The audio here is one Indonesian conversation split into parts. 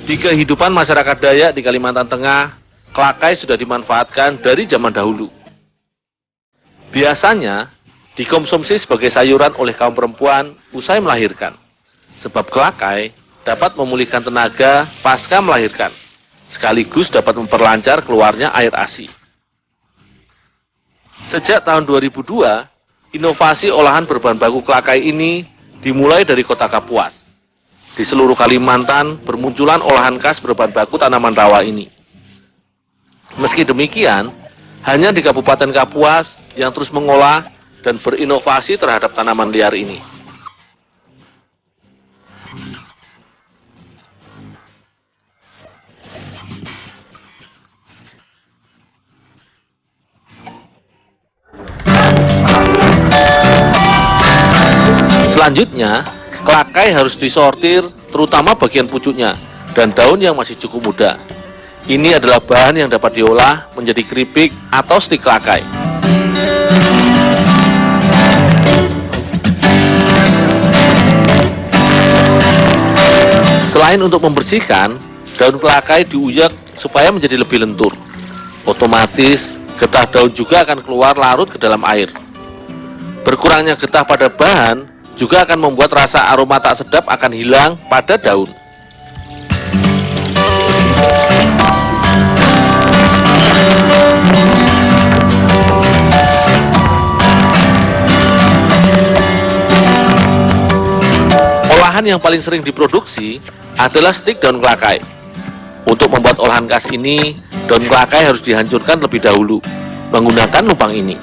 Di kehidupan masyarakat Dayak di Kalimantan Tengah, kelakai sudah dimanfaatkan dari zaman dahulu. Biasanya, dikonsumsi sebagai sayuran oleh kaum perempuan usai melahirkan. Sebab kelakai dapat memulihkan tenaga pasca melahirkan, sekaligus dapat memperlancar keluarnya air ASI. Sejak tahun 2002, inovasi olahan berbahan baku kelakai ini dimulai dari kota Kapuas. Di seluruh Kalimantan bermunculan olahan khas berbahan baku tanaman rawa ini. Meski demikian, hanya di Kabupaten Kapuas yang terus mengolah dan berinovasi terhadap tanaman liar ini. Selanjutnya, kelakai harus disortir terutama bagian pucuknya dan daun yang masih cukup muda. Ini adalah bahan yang dapat diolah menjadi keripik atau stik kelakai. Selain untuk membersihkan, daun kelakai diuyak supaya menjadi lebih lentur. Otomatis, getah daun juga akan keluar larut ke dalam air. Berkurangnya getah pada bahan juga akan membuat rasa aroma tak sedap akan hilang pada daun. Olahan yang paling sering diproduksi adalah stik daun kelakai. Untuk membuat olahan khas ini, daun kelakai harus dihancurkan lebih dahulu menggunakan lumpang ini.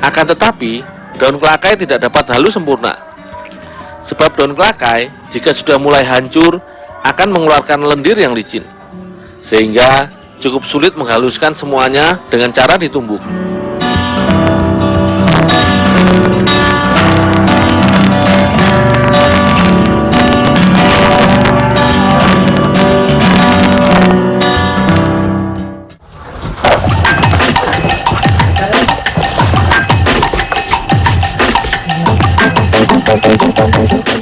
Akan tetapi, daun kelakai tidak dapat halus sempurna. Sebab daun kelakai, jika sudah mulai hancur, akan mengeluarkan lendir yang licin. Sehingga cukup sulit menghaluskan semuanya dengan cara ditumbuk.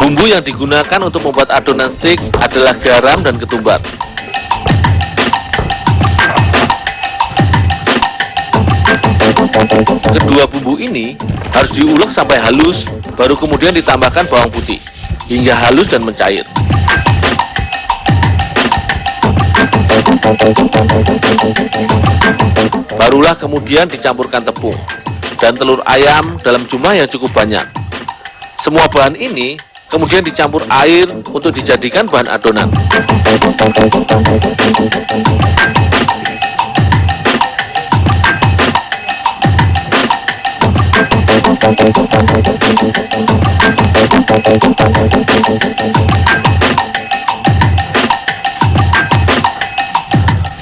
Bumbu yang digunakan untuk membuat adonan stik adalah garam dan ketumbar. Kedua bumbu ini harus diulek sampai halus, baru kemudian ditambahkan bawang putih, hingga halus dan mencair. Barulah kemudian dicampurkan tepung dan telur ayam dalam jumlah yang cukup banyak. Semua bahan ini kemudian dicampur air untuk dijadikan bahan adonan.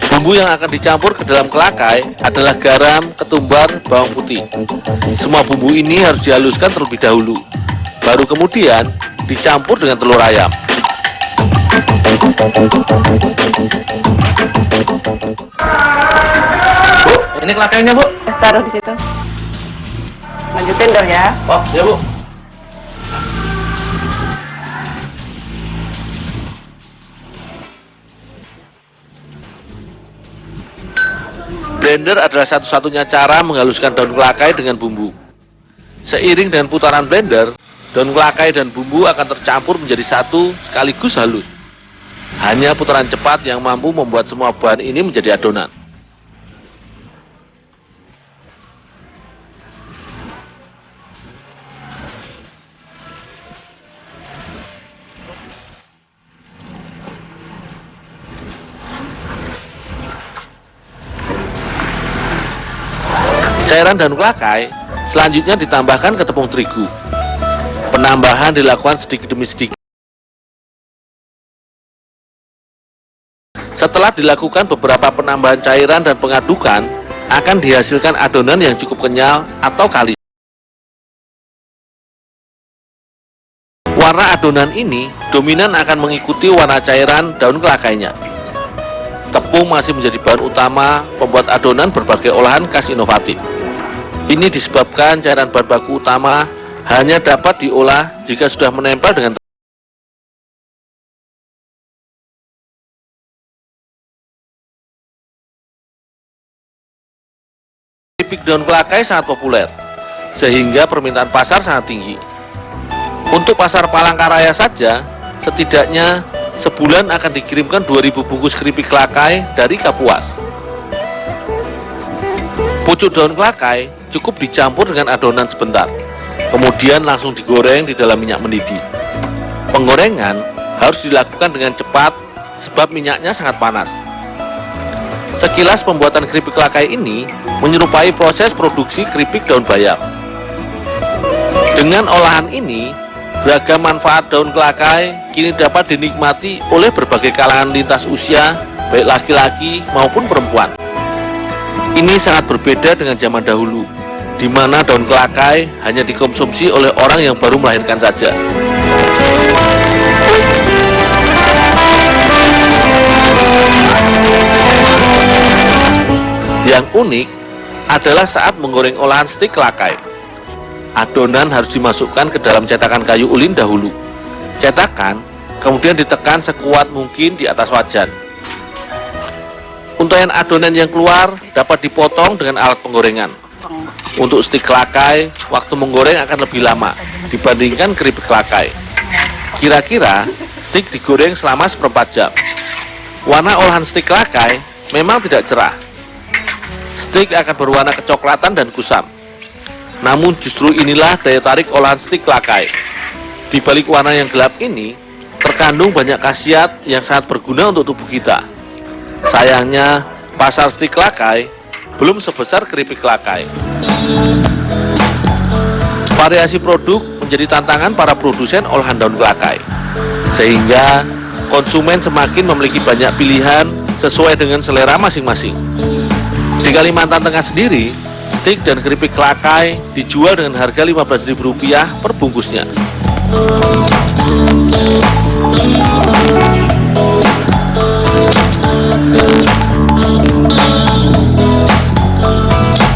Bumbu yang akan dicampur ke dalam kelakai adalah garam, ketumbar, bawang putih. Semua bumbu ini harus dihaluskan terlebih dahulu. Baru kemudian dicampur dengan telur ayam. Bu, ini kelakainya, Bu. Taruh di situ. Lanjutin dong ya. Oh, ya, Bu. Blender adalah satu-satunya cara menghaluskan daun kelakai dengan bumbu. Seiring dengan putaran blender, daun kelakai dan bumbu akan tercampur menjadi satu sekaligus halus. Hanya putaran cepat yang mampu membuat semua bahan ini menjadi adonan. Cairan daun kelakai selanjutnya ditambahkan ke tepung terigu. Penambahan dilakukan sedikit demi sedikit. Setelah dilakukan beberapa penambahan cairan dan pengadukan, akan dihasilkan adonan yang cukup kenyal atau kalis. Warna adonan ini dominan akan mengikuti warna cairan daun kelakainya. Tepung masih menjadi bahan utama pembuat adonan berbagai olahan khas inovatif. Ini disebabkan cairan bahan baku utama hanya dapat diolah jika sudah menempel dengan keripik daun kelakai sangat populer, sehingga permintaan pasar sangat tinggi. Untuk pasar Palangkaraya saja, setidaknya sebulan akan dikirimkan 2000 bungkus keripik kelakai dari Kapuas. Pucuk daun kelakai cukup dicampur dengan adonan sebentar, kemudian langsung digoreng di dalam minyak mendidih. Penggorengan harus dilakukan dengan cepat sebab minyaknya sangat panas. Sekilas pembuatan keripik kelakai ini menyerupai proses produksi keripik daun bayam. Dengan olahan ini, beragam manfaat daun kelakai kini dapat dinikmati oleh berbagai kalangan lintas usia, baik laki-laki maupun perempuan. Ini sangat berbeda dengan zaman dahulu, di mana daun kelakai hanya dikonsumsi oleh orang yang baru melahirkan saja. Yang unik adalah saat menggoreng olahan stik kelakai. Adonan harus dimasukkan ke dalam cetakan kayu ulin dahulu. Cetakan kemudian ditekan sekuat mungkin di atas wajan. Untayan adonan yang keluar dapat dipotong dengan alat penggorengan. Untuk stik kelakai, waktu menggoreng akan lebih lama dibandingkan keripik kelakai. Kira-kira stik digoreng selama 1/4 jam. Warna olahan stik kelakai memang tidak cerah. Stik akan berwarna kecoklatan dan kusam. Namun justru inilah daya tarik olahan stik kelakai. Di balik warna yang gelap ini, terkandung banyak khasiat yang sangat berguna untuk tubuh kita. Sayangnya, pasar stik kelakai belum sebesar keripik kelakai. Variasi produk menjadi tantangan para produsen olahan daun kelakai, sehingga konsumen semakin memiliki banyak pilihan sesuai dengan selera masing-masing. Di Kalimantan Tengah sendiri, stik dan keripik kelakai dijual dengan harga Rp15.000 per bungkusnya.